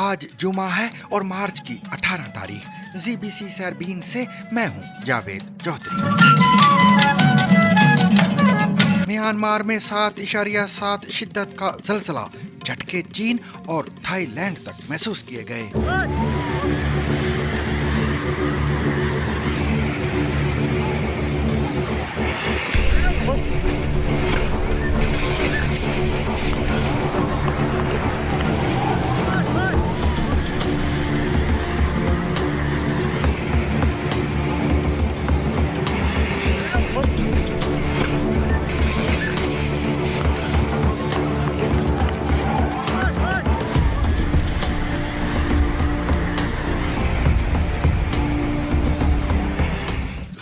آج جمعہ ہے اور مارچ کی 18 تاریخ۔ ZBC سیربین سے میں ہوں جاوید چودھری۔ میانمار میں 7.7 شدت کا زلزلہ، جھٹکے چین اور تھائی لینڈ تک محسوس کیے گئے۔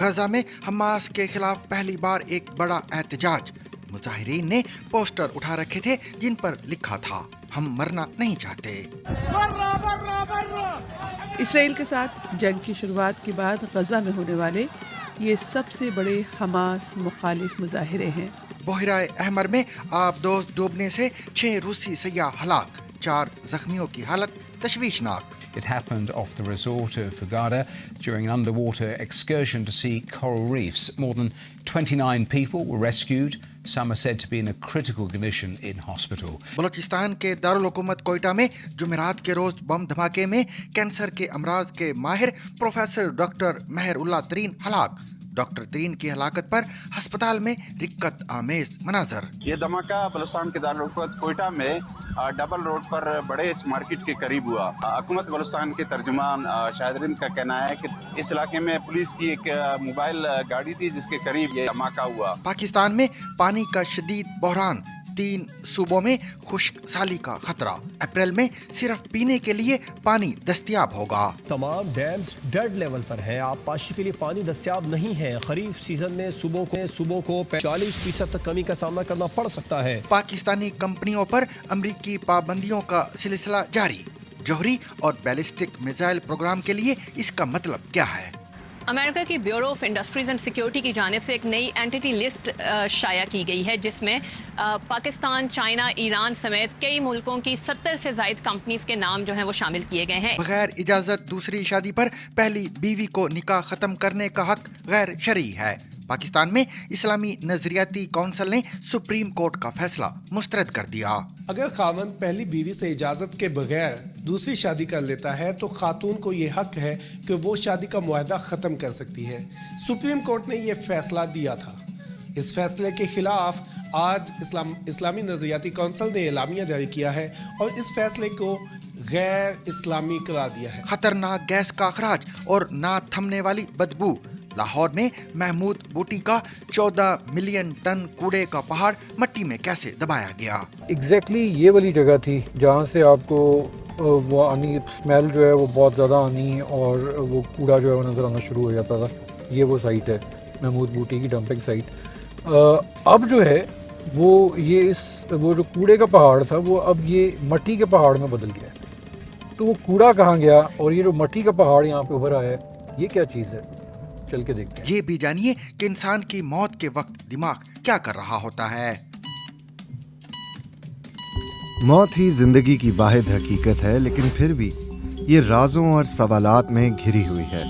غزہ میں حماس کے خلاف پہلی بار ایک بڑا احتجاج۔ مظاہرین نے پوسٹر اٹھا رکھے تھے جن پر لکھا تھا ہم مرنا نہیں چاہتے۔ اسرائیل کے ساتھ جنگ کی شروعات کے بعد غزہ میں ہونے والے یہ سب سے بڑے حماس مخالف مظاہرے ہیں۔ بحیرہ احمر میں آبدوز ڈوبنے سے 6 روسی سیاح ہلاک، 4 زخمیوں کی حالت تشویشناک۔ It happened off the resort of Hurghada during an underwater excursion to see coral reefs. More than 29 people were rescued. Some are said to be in a critical condition in hospital. Balochistan کے دارالحکومت کوئٹہ میں جمعرات کے روز بم دھماکے میں cancer کے امراض کے ماہر پروفیسر ڈاکٹر مہر اللہ ترین ہلاک۔ ڈاکٹر ترین کی ہلاکت پر ہسپتال میں رکت آمیز مناظر۔ یہ دھماکہ بلوچستان کے دارالحکومت کوئٹہ میں ڈبل روڈ پر بڑے مارکیٹ کے قریب ہوا۔ حکومت بلوچستان کے ترجمان شاہد رند کا کہنا ہے کہ اس علاقے میں پولیس کی ایک موبائل گاڑی تھی جس کے قریب یہ دھماکہ ہوا۔ پاکستان میں پانی کا شدید بحران، 3 صوبوں میں خشک سالی کا خطرہ۔ اپریل میں صرف پینے کے لیے پانی دستیاب ہوگا۔ تمام ڈیمز ڈیڈ لیول پر ہیں، آبپاشی کے لیے پانی دستیاب نہیں ہے۔ خریف سیزن میں صوبوں کو 40% تک کمی کا سامنا کرنا پڑ سکتا ہے۔ پاکستانی کمپنیوں پر امریکی پابندیوں کا سلسلہ جاری۔ جوہری اور بیلسٹک میزائل پروگرام کے لیے اس کا مطلب کیا ہے؟ امریکہ کی bureau of industries and security کی جانب سے ایک نئی اینٹی لسٹ شائع کی گئی ہے جس میں پاکستان، چائنا، ایران سمیت کئی ملکوں کی 70 سے زائد کمپنیز کے نام جو ہیں وہ شامل کیے گئے ہیں۔ بغیر اجازت دوسری شادی پر پہلی بیوی کو نکاح ختم کرنے کا حق غیر شرعی ہے۔ پاکستان میں اسلامی نظریاتی کونسل نے سپریم کورٹ کا فیصلہ مسترد کر دیا۔ اگر خاوند پہلی بیوی سے اجازت کے بغیر دوسری شادی کر لیتا ہے تو خاتون کو یہ حق ہے کہ وہ شادی کا معاہدہ ختم کر سکتی ہے۔ سپریم کورٹ نے یہ فیصلہ دیا تھا۔ اس فیصلے کے خلاف آج اسلامی نظریاتی کونسل نے اعلامیہ جاری کیا ہے اور اس فیصلے کو غیر اسلامی قرار دیا ہے۔ خطرناک گیس کا اخراج اور نہ تھمنے والی بدبو۔ لاہور میں محمود بوٹی کا 14 ملین ٹن کوڑے کا پہاڑ مٹی میں کیسے دبایا گیا؟ ایگزیکٹلی یہ والی جگہ تھی جہاں سے آپ کو وہ آنی اسمیل جو ہے وہ بہت زیادہ آنی اور وہ کوڑا جو ہے وہ نظر آنا شروع ہو جاتا تھا۔ یہ وہ سائٹ ہے محمود بوٹی کی ڈمپنگ سائٹ۔ اب جو ہے وہ جو کوڑے کا پہاڑ تھا وہ اب یہ مٹی کے پہاڑ میں بدل گیا ہے۔ تو وہ کوڑا کہاں گیا اور یہ جو مٹی کا پہاڑ یہاں پہ ابھر آیا ہے یہ کیا چیز ہے؟ چل کے دیکھتے ہیں۔ یہ بھی جانیے کہ انسان کی موت کے وقت دماغ کیا کر رہا ہوتا ہے۔ موت ہی زندگی کی واحد حقیقت ہے، لیکن پھر بھی یہ رازوں اور سوالات میں گھری ہوئی ہے۔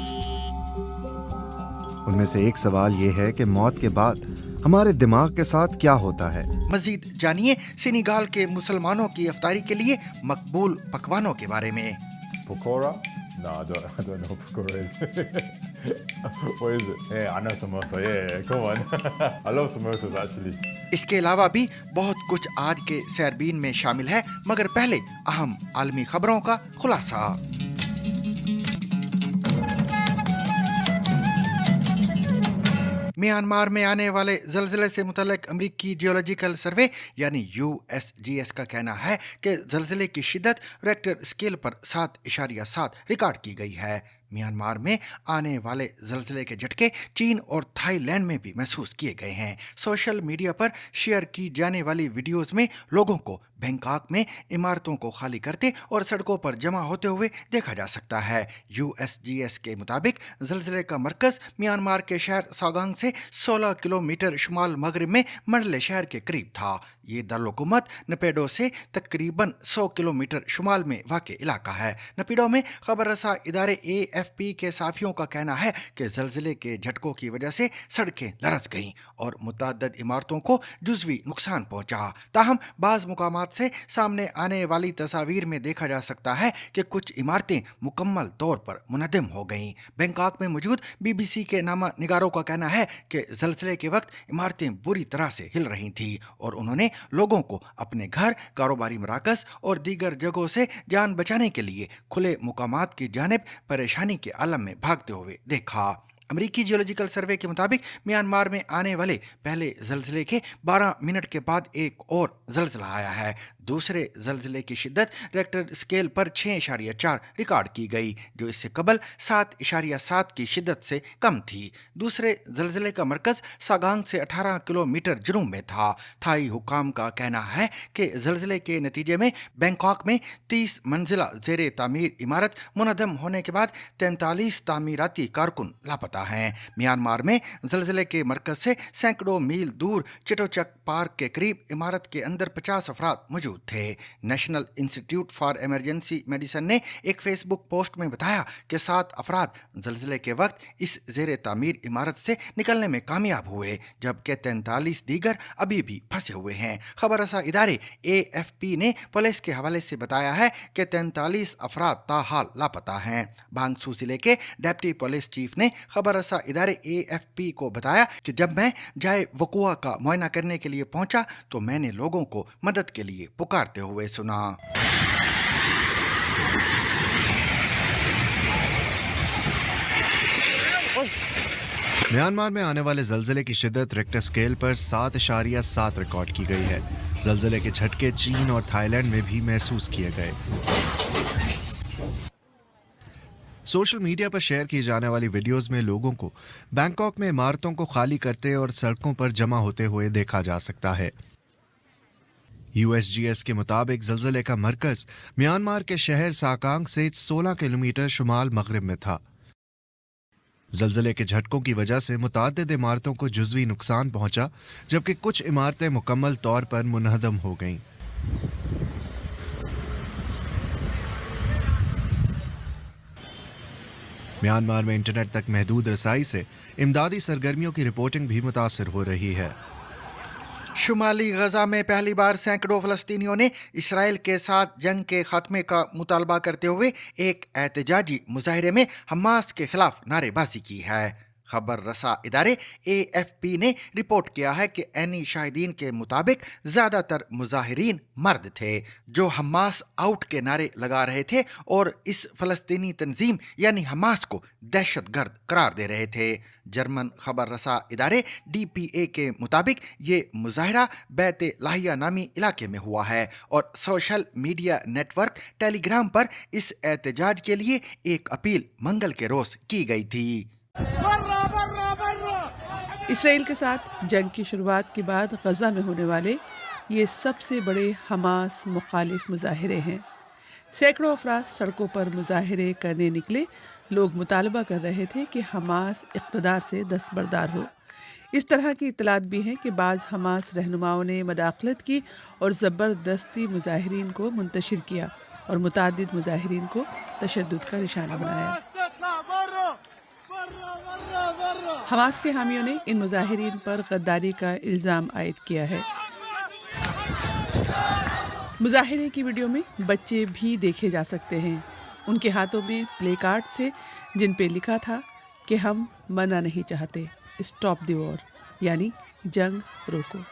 ان میں سے ایک سوال یہ ہے کہ موت کے بعد ہمارے دماغ کے ساتھ کیا ہوتا ہے۔ مزید جانیے سینیگال کے مسلمانوں کی افطاری کے لیے مقبول پکوانوں کے بارے میں۔ پکوڑا؟ No, I don't know what pakora is. What is it? Yeah, I know samosa. Yeah, come on. I love samosas actually. اس کے علاوہ بھی بہت کچھ آج کے سیربین میں شامل ہے، مگر پہلے اہم عالمی خبروں کا خلاصہ۔ میانمار میں آنے والے زلزلے سے متعلق امریکی جیولوجیکل سروے یعنی USGS کا کہنا ہے کہ زلزلے کی شدت ریکٹر اسکیل پر 7.7 ریکارڈ کی گئی ہے۔ म्यांमार में आने वाले जल्जले के झटके चीन और थाईलैंड में भी महसूस किए गए हैं। सोशल मीडिया पर शेयर की जाने वाली वीडियोस में लोगों को बैंकॉक में इमारतों को खाली करते और सड़कों पर जमा होते हुए देखा जा सकता है। USGS के मुताबिक जल्जले का मरकज म्यांमार के शहर सागांग से 16 किलोमीटर शुमाल मगरिब में मंडले शहर के करीब था। ये दारुल-हुकूमत नपेडो से तकरीबन 100 किलोमीटर शुमाल में वाक़ इलाका है। नपेडो में खबर रसा इदारे AFP के साफियों का कहना है कि जल्जले के झटकों की वजह से सड़कें लरस गईं और मुतअद्दिद इमारतों को जुज़वी नुकसान पहुंचा। ताहम बाज़ मुकामात से सामने आने वाली तस्वीर में देखा जा सकता है कि कुछ इमारतें मुकम्मल तौर पर मुनहदम हो गईं। बैंकॉक में मौजूद BBC के नामा निगारों का कहना है कि जल्जले के वक्त इमारतें बुरी तरह से हिल रही थीं और उन्होंने लोगों को अपने घर, कारोबारी मराकज़ और दीगर जगहों से जान बचाने के लिए खुले मुकामात की जानिब परेशानी के आलम में भागते हुए देखा। अमेरिकी जियोलॉजिकल सर्वे के मुताबिक म्यांमार में आने वाले पहले जल्जले के 12 मिनट के बाद एक और जल्जला आया है। दूसरे जल्जले की शिद्दत रेक्टर स्केल पर 6.4 रिकॉर्ड की गई, जो इससे कबल 7.7 की शिद्दत से कम थी। दूसरे जल्जले का मरकज सागांग से 18 किलोमीटर जनूब में था। थाई हुकाम का कहना है कि जल्जले के नतीजे में बैंकॉक में 30 मंजिला ज़ेरे तामीर इमारत मुनहदम होने के बाद 43 तामीराती कारकुन लापता हैं। म्यांमार में जल्जले के मरकज से सैकड़ों मील दूर चिटोचक पार्क के करीब इमारत के अंदर 50 अफराद मौजूद थे। National institute for emergency medicine ने एक फेसबुक पोस्ट में बताया कि 7 अफराद जल्जले के वक्त इस ज़ेरे तामीर इमारत से निकलने में कामयाब हुए, जबकि 43 दीगर अभी भी फंसे हुए हैं। खबर रसा इदारे AFP ने पुलिस के हवाले से बताया है कि 43 अफराद ताहाल लापता हैं। बांगसू जिले के डिप्टी पुलिस चीफ ने खबर रसा इदारे AFP को बताया कि जब मैं जाए वकुआ का मुआयना करने के लिए पहुंचा तो मैंने लोगों को मदद के लिए पुकारते हुए सुना। म्यांमार में आने वाले जल्जले की शिद्दत रिक्टर स्केल पर 7.7 रिकॉर्ड की गई है। जल्जले के झटके चीन और थाईलैंड में भी महसूस किए गए। सोशल मीडिया पर शेयर की जाने वाली वीडियोस में लोगों को बैंकॉक में इमारतों को खाली करते और सड़कों पर जमा होते हुए देखा जा सकता है। USGS के मुताबिक जल्जले का मरकज म्यांमार के शहर साकांग से 16 किलोमीटर शुमाल मगरिब में था। जल्जले के झटकों की वजह से मुतअद्दिद इमारतों को जुज़वी नुकसान पहुंचा, जबकि कुछ इमारतें मुकम्मल तौर पर मुनहदम हो गईं। म्यांमार में इंटरनेट तक महदूद रसाई से इमदादी सरगर्मियों की रिपोर्टिंग भी मुतासर हो रही है। शुमाली गजा में पहली बार सैकड़ों फ़लस्तीनियों ने इसराइल के साथ जंग के खात्मे का मुतालबा करते हुए एक एहतजाजी मुजाहरे में हमास के खिलाफ नारेबाजी की है। खबर रसा इदारे AFP ने रिपोर्ट किया है कि ऐनी शाहिदीन के मुताबिक ज़्यादातर मुजाहिरीन मर्द थे जो हमास आउट के नारे लगा रहे थे और इस फ़लस्तीनी तंजीम यानी हमास को दहशतगर्द करार दे रहे थे। जर्मन खबर रसा इदारे DPA के मुताबिक ये मुजाहरा बैत लाहिया नामी इलाके में हुआ है और सोशल मीडिया नेटवर्क टेलीग्राम पर इस एहतजाज के लिए एक अपील मंगल के रोज़ की गई थी। इसराइल के साथ जंग की शुरुआत के बाद गजा में होने वाले ये सबसे बड़े हमास मुखालिफ मुजाहिरे हैं। सैकड़ों अफराद सड़कों पर मुजाहिरे करने निकले। लोग मुतालबा कर रहे थे कि हमास इक़्तिदार से दस्तबरदार हो। इस तरह की इतलात भी हैं कि बाज़ हमास रहनुमाओं ने मदाखलत की और ज़बरदस्ती मुजाहिरीन को मुंतशिर किया और मुतअद्दिद मुजाहिरीन को तशद्दुद का निशाना बनाया। हमास के हामियों ने इन मुजाहिरीन पर गद्दारी का इल्ज़ाम आयद किया है। मुजाहिरे की वीडियो में बच्चे भी देखे जा सकते हैं। उनके हाथों में प्ले कार्ड से जिन पे लिखा था कि हम मरना नहीं चाहते, स्टॉप द वॉर, यानी जंग रोको।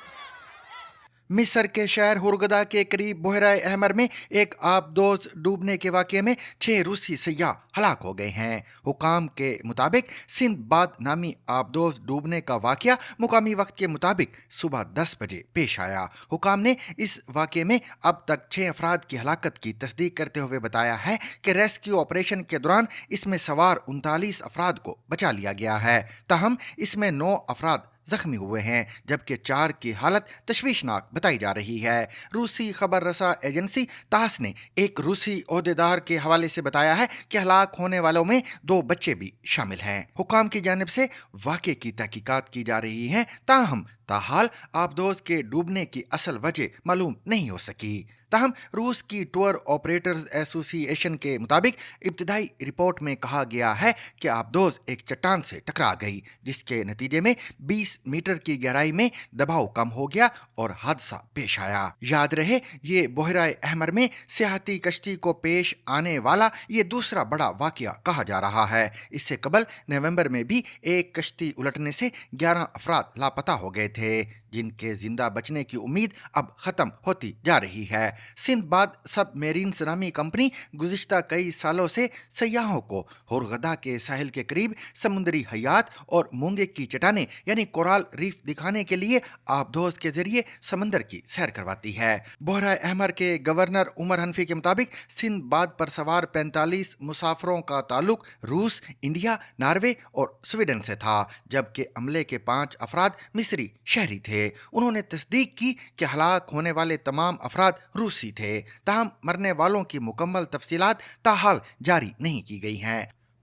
मिस्र के शहर हुरगदा के करीब बहरा अहमर में एक आबदोज डूबने के वाक़े में 6 रूसी सयाह हलाक हो गए हैं। हुकाम के मुताबिक सिंदबाद नामी आबदोज डूबने का वाक़या मुकामी वक्त के मुताबिक सुबह 10 बजे पेश आया। हुकाम ने इस वाक़े में अब तक 6 अफराद की हलाकत की तस्दीक करते हुए बताया है कि रेस्क्यू ऑपरेशन के दौरान इसमें सवार 39 अफराद को बचा लिया गया है। ताहम इसमें 9 अफराद जख्मी हुए हैं, जबकि 4 की हालत तशवीशनाक बताई जा रही है। रूसी खबर रसा एजेंसी तास ने एक रूसी ओहदेदार के हवाले से बताया है कि हलाक होने वालों में 2 बच्चे भी शामिल हैं। हुकाम की जानिब से वाक़े की तहकीकात की जा रही हैं, ताहम ताहाल आबदोज के डूबने की असल वजह मालूम नहीं हो सकी। ताहम रूस की टूर ऑपरेटर्स एसोसिएशन के मुताबिक इब्तदाई रिपोर्ट में कहा गया है कि आबदोज एक चट्टान से टकरा गई, जिसके नतीजे में 20 मीटर की गहराई में दबाव कम हो गया और हादसा पेश आया। याद रहे, ये बहरा अहमर में सियाहती कश्ती को पेश आने वाला ये दूसरा बड़ा वाकया कहा जा रहा है। इससे कबल नवंबर में भी एक कश्ती उलटने से 11 अफराद लापता हो गए थे, जिनके जिंदा बचने की उम्मीद अब खत्म होती जा रही है। सिंदबाद सबमेरीन्स नामी कंपनी गुज़िश्ता कई सालों से सयाहों को हुरगदा के साहिल के करीब समुद्री हयात और मूंगे की चट्टानें यानी कोराल रीफ दिखाने के लिए आबदोज के जरिए समंदर की सैर करवाती है। बहरा अहमर के गवर्नर उमर हनफी के मुताबिक सिंदबाद पर सवार 45 मुसाफरों का ताल्लुक रूस, इंडिया, नॉर्वे और स्वीडन से था, जबकि अमले के 5 अफराद मिस्री शहरी थे। उन्होंने तस्दीक की कि हलाक होने वाले तमाम अफराद रूसी थे। ताहम मरने वालों की मुकम्मल तफसीलात ताहाल जारी नहीं की गई हैं।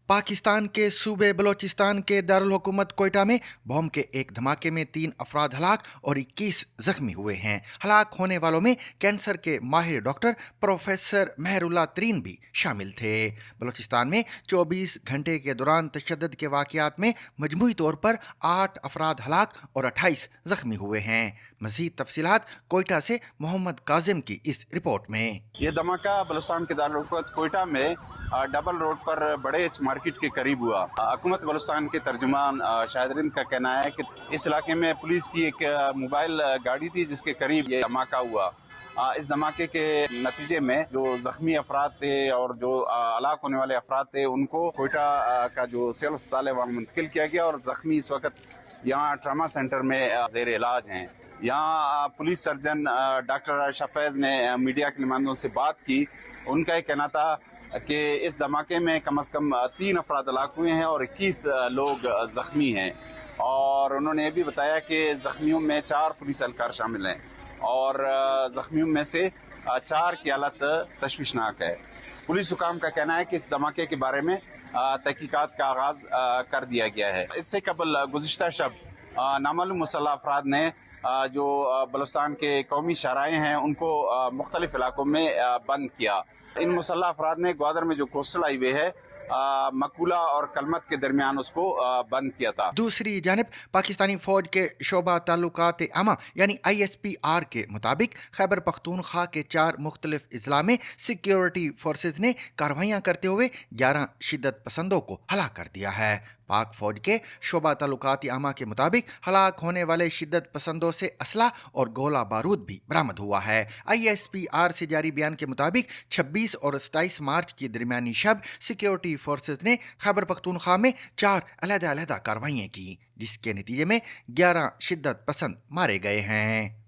पाकिस्तान के सूबे बलोचिस्तान के दारुल हुकूमत कोयटा में बम के एक धमाके में 3 अफराद हलाक और 21 जख्मी हुए हैं। हलाक होने वालों में कैंसर के माहिर डॉक्टर प्रोफेसर मेहरुल्लाह तरीन भी शामिल थे। बलोचिस्तान में 24 घंटे के दौरान तशद्दुद के वाक़यात में मजमूई तौर पर 8 अफराद हलाक और 28 जख्मी हुए हैं। मज़ीद तफसीलात कोयटा से मोहम्मद काजिम की इस रिपोर्ट में। ये धमाका बलूचिस्तान के दारुल हुकूमत कोयटा में डबल रोड पर बड़े मार्केट के करीब हुआ। हुकूमत बलूचिस्तान के तर्जुमान शाहिदीन का कहना है कि इस इलाके में पुलिस की एक मोबाइल गाड़ी थी, जिसके करीब ये धमाका हुआ। इस धमाके के नतीजे में जो जख्मी अफराद थे और जो हलाक होने वाले अफराद थे, उनको कोयटा का जो सिविल अस्पताल है वहाँ मुंतकिल किया गया और जख्मी इस वक्त यहाँ ट्रामा सेंटर में ज़ेर इलाज हैं। यहाँ पुलिस सर्जन डॉक्टर शफैज ने मीडिया के नुमाइंदों से बात की। उनका ये कहना था कि इस धमाके में कम से कम 3 अफराद हलाक हुए हैं और 21 लोग जख्मी हैं। और उन्होंने ये भी बताया कि जख्मियों में 4 पुलिस एहलकार शामिल हैं और जख्मियों में से 4 की हालत तशवीशनाक है। पुलिस हुकाम का कहना है कि इस धमाके के बारे में तहकीकात का आगाज कर दिया गया है। इससे कबल गुज़िश्ता शब नामालूम मुसल्लह अफराद ने जो बलूचिस्तान के कौमी शराए हैं उनको मुख्तलिफ इलाकों में बंद किया। इन मुसल्लह अफराद ने ग्वादर में जो कोस्टल हाईवे है मकूला और कलमत के दरमियान उसको बंद किया था। दूसरी जानिब पाकिस्तानी फौज के शोबा ताल्लुकात आमा यानी ISPR के मुताबिक खैबर पख्तूनख्वा के 4 मुख्तलिफ अजला में सिक्योरिटी फोर्सेज ने कार्रवाइयाँ करते हुए 11 शिद्दत पसंदों को हलाक कर दिया है। पाक फौज के शोबा ताल्लुकात आमा के मुताबिक हलाक होने वाले शिद्दत पसंदों से असला और गोला बारूद भी बरामद हुआ है। ISPR से जारी बयान के मुताबिक 26 और 27 मार्च की दरमियानी शब सिक्योरिटी फोर्सेज ने खैबर पख्तूनख्वा में 4 अलग-अलग कार्रवाइयाँ की, जिसके नतीजे में 11 शिद्दत पसंद मारे गए हैं।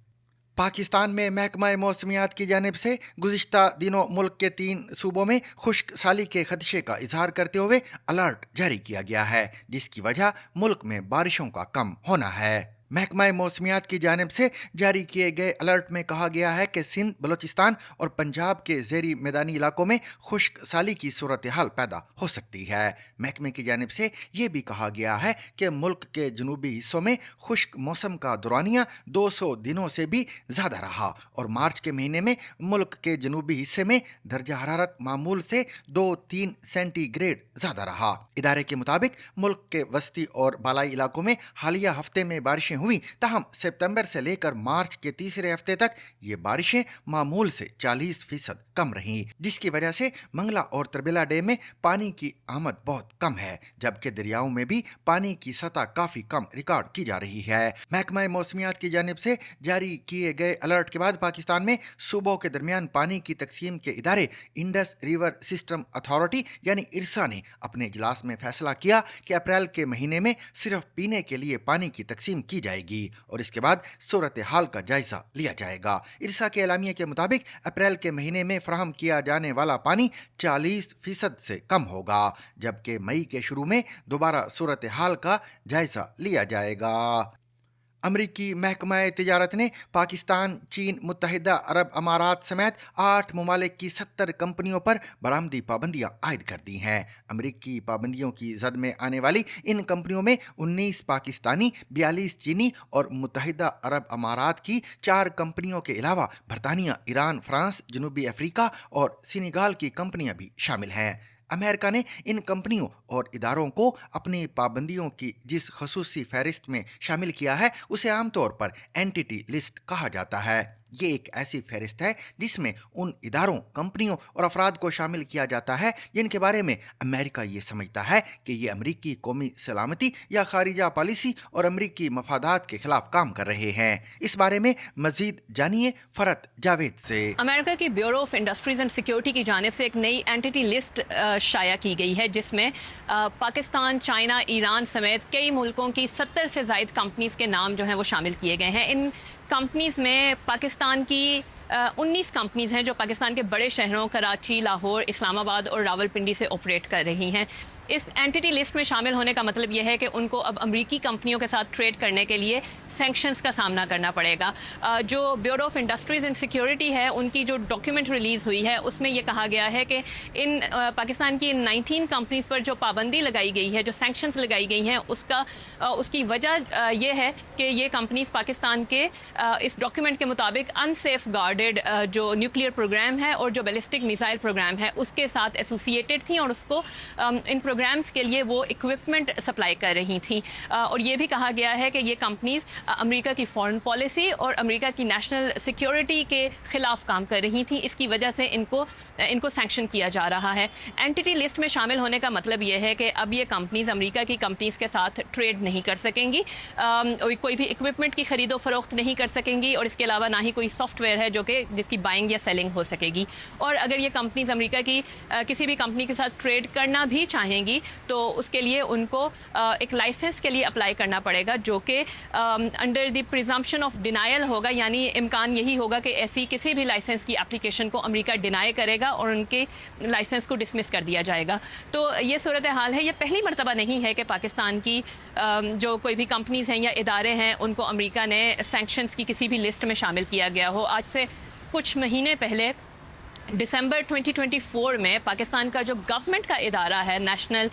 पाकिस्तान में महकमा मौसमियात की जानिब से गुज़िश्ता दिनों मुल्क के 3 सूबों में खुश्क साली के खदशे का इजहार करते हुए अलर्ट जारी किया गया है, जिसकी वजह मुल्क में बारिशों का कम होना है। महकमा मौसमियात की जानिब से जारी किए गए अलर्ट में कहा गया है कि सिंध, बलोचिस्तान और पंजाब के ज़ेरी मैदानी इलाकों में खुश्क साली की सूरत हाल पैदा हो सकती है। महकमे की जानिब से ये भी कहा गया है कि मुल्क के जनूबी हिस्सों में खुश्क मौसम का दौरानिया 200 दिनों से भी ज़्यादा रहा और मार्च के महीने में मुल्क के जनूबी हिस्से में दर्जा हरारत मामूल से 2-3 सेंटीग्रेड ज़्यादा रहा। इदारे के मुताबिक मुल्क के वस्ती और बालाई इलाकों में हालिया हफ्ते में बारिशें हुई, ताहम सितंबर से लेकर मार्च के तीसरे हफ्ते तक ये बारिशें मामूल से 40% कम रहीं, जिसकी वजह से मंगला और तरबिला डैम में पानी की आमद बहुत कम है, जबकि दरियाओं में भी पानी की सतह काफी कम रिकॉर्ड की जा रही है। महकमा मौसमियात की जानिब से जारी किए गए अलर्ट के बाद पाकिस्तान में सूबों के दरमियान पानी की तकसीम के इदारे इंडस रिवर सिस्टम अथॉरिटी यानी इरसा ने अपने इजलास में फैसला किया कि अप्रैल के महीने में सिर्फ पीने के लिए पानी की तकसीम की जाएगी और इसके बाद सूरत हाल का जायजा लिया जाएगा। इरसा के एलामिया के मुताबिक अप्रैल के महीने में फराहम किया जाने वाला पानी 40% से कम होगा, जबकि मई के शुरू में दोबारा सूरत हाल का जायजा लिया जाएगा। अमरीकी महकमा तिजारत ने पाकिस्तान, चीन, मुत्तहिदा अरब अमारात समेत 8 ममालिक की 70 कंपनियों पर बरामदी पाबंदियां आयद कर दी हैं। अमरीकी पाबंदियों की जद में आने वाली इन कंपनियों में 19 पाकिस्तानी, 42 चीनी और मुत्तहिदा अरब अमारात की 4 कंपनियों के अलावा बरतानिया, ईरान, फ्रांस, जनूबी अफ्रीका और सेनेगाल की कंपनियां भी शामिल हैं। अमेरिका ने इन कंपनियों और इदारों को अपनी पाबंदियों की जिस खसूसी फहरिस्त में शामिल किया है उसे आमतौर पर एंटिटी लिस्ट कहा जाता है। ये एक ऐसी फहरिस्त है जिसमें उन इदारों, कंपनियों और अफराद को शामिल किया जाता है जिनके बारे में अमेरिका ये समझता है कि ये अमरीकी कौमी सलामती या खारिजा पॉलिसी और अमरीकी मफादात के खिलाफ काम कर रहे हैं। इस बारे में मजीद जानिए फरत जावेद से। अमेरिका की bureau of industries and security की जानिब से एक नई एंटिटी लिस्ट शाया की गई है, जिसमें पाकिस्तान, चाइना, ईरान समेत कई मुल्कों की 70 से ज़ायद कंपनीज के नाम जो हैं वो शामिल किए गए हैं। इन कंपनीज में पाकिस्तान की 19 कंपनीज हैं जो पाकिस्तान के बड़े शहरों कराची, लाहौर, इस्लामाबाद और रावलपिंडी से ऑपरेट कर रही हैं। इस एंटिटी लिस्ट में शामिल होने का मतलब यह है कि उनको अब अमरीकी कंपनियों के साथ ट्रेड करने के लिए सैंक्शंस का सामना करना पड़ेगा। जो bureau of industries and security है, उनकी जो डॉक्यूमेंट रिलीज़ हुई है उसमें यह कहा गया है कि इन पाकिस्तान की 19 कंपनीज पर जो पाबंदी लगाई गई है, जो सैंक्शंस लगाई गई हैं, उसकी वजह यह है कि ये कंपनीज पाकिस्तान के इस डॉक्यूमेंट के मुताबिक अनसेफ गार्डेड जो न्यूक्लियर प्रोग्राम है और जो बैलिस्टिक मिसाइल प्रोग्राम है उसके साथ एसोसिएटेड थी और उसको इन प्रोग्राम्स के लिए वो इक्विपमेंट सप्लाई कर रही थी। और ये भी कहा गया है कि ये कंपनीज अमेरिका की फॉरेन पॉलिसी और अमेरिका की नेशनल सिक्योरिटी के खिलाफ काम कर रही थी। इसकी वजह से इनको सैंक्शन किया जा रहा है। एंटिटी लिस्ट में शामिल होने का मतलब ये है कि अब ये कंपनीज अमेरिका की कंपनीज के साथ ट्रेड नहीं कर सकेंगी, कोई भी इक्विपमेंट की खरीदो फरोख्त नहीं कर सकेंगी और इसके अलावा ना ही कोई सॉफ्टवेयर है जो कि जिसकी बाइंग या सेलिंग हो सकेगी। और अगर ये कंपनीज अमेरिका की किसी भी कंपनी के साथ ट्रेड करना भी चाहेंगी तो उसके लिए उनको एक लाइसेंस के लिए अप्लाई करना पड़ेगा, जो कि under the presumption of denial होगा, यानी इम्कान यही होगा कि ऐसी किसी भी लाइसेंस की एप्लीकेशन को अमेरिका डिनाई करेगा और उनके लाइसेंस को डिसमिस कर दिया जाएगा। तो ये सूरत हाल है। ये पहली मरतबा नहीं है कि पाकिस्तान की जो कोई भी कंपनीज हैं या इदारे हैं उनको अमेरिका ने सैंक्शंस की किसी भी लिस्ट में शामिल किया गया हो। आज से कुछ महीने पहले दिसंबर 2024 में पाकिस्तान का जो गवर्नमेंट का इदारा है नेशनल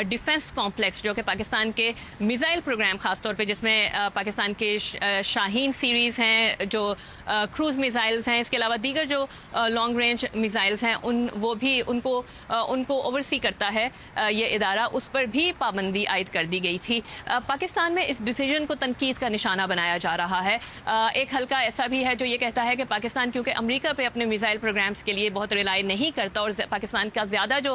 डिफेंस कॉम्प्लेक्स, जो कि पाकिस्तान के मिसाइल प्रोग्राम ख़ास तौर पे जिसमें पाकिस्तान के शाहीन सीरीज़ हैं, जो क्रूज़ मिसाइल्स हैं, इसके अलावा दीगर जो लॉन्ग रेंज मिसाइल्स हैं उनको ओवरसी करता है ये इदारा, उस पर भी पाबंदी आयद कर दी गई थी। पाकिस्तान में इस डिसीजन को तनकीद का निशाना बनाया जा रहा है। एक हल्का ऐसा भी है जो ये कहता है कि पाकिस्तान क्योंकि अमेरिका पे अपने मिसाइल प्रोग्राम्स के लिए बहुत रिलाई नहीं करता और पाकिस्तान का ज़्यादा जो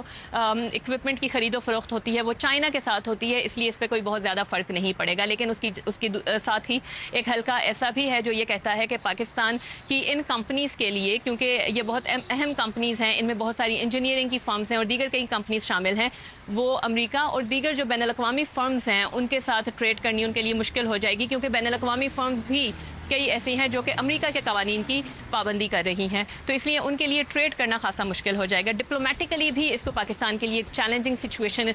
इक्विपमेंट की खरीदो फरोख्त होती है वो चाइना के साथ होती है, इसलिए इस पर कोई बहुत ज़्यादा फ़र्क नहीं पड़ेगा। लेकिन उसकी साथ ही एक हल्का ऐसा भी है जो ये कहता है कि पाकिस्तान की इन कंपनीज़ के लिए, क्योंकि ये बहुत अहम कंपनीज़ हैं, इनमें बहुत सारी इंजीनियरिंग की फर्म्स हैं और दीगर कई कंपनीज़ शामिल हैं, वो अमेरिका और दीगर जो बैनुल-अक़वामी फर्म्स हैं उनके साथ ट्रेड करनी उनके लिए मुश्किल हो जाएगी, क्योंकि बैनुल-अक़वामी फर्म्स भी कई ऐसी हैं जो कि अमेरिका के कवानीन की पाबंदी कर रही हैं, तो इसलिए उनके लिए ट्रेड करना खासा मुश्किल हो जाएगा। डिप्लोमेटिकली भी इसको पाकिस्तान के लिए एक चैलेंजिंग सिचुएशन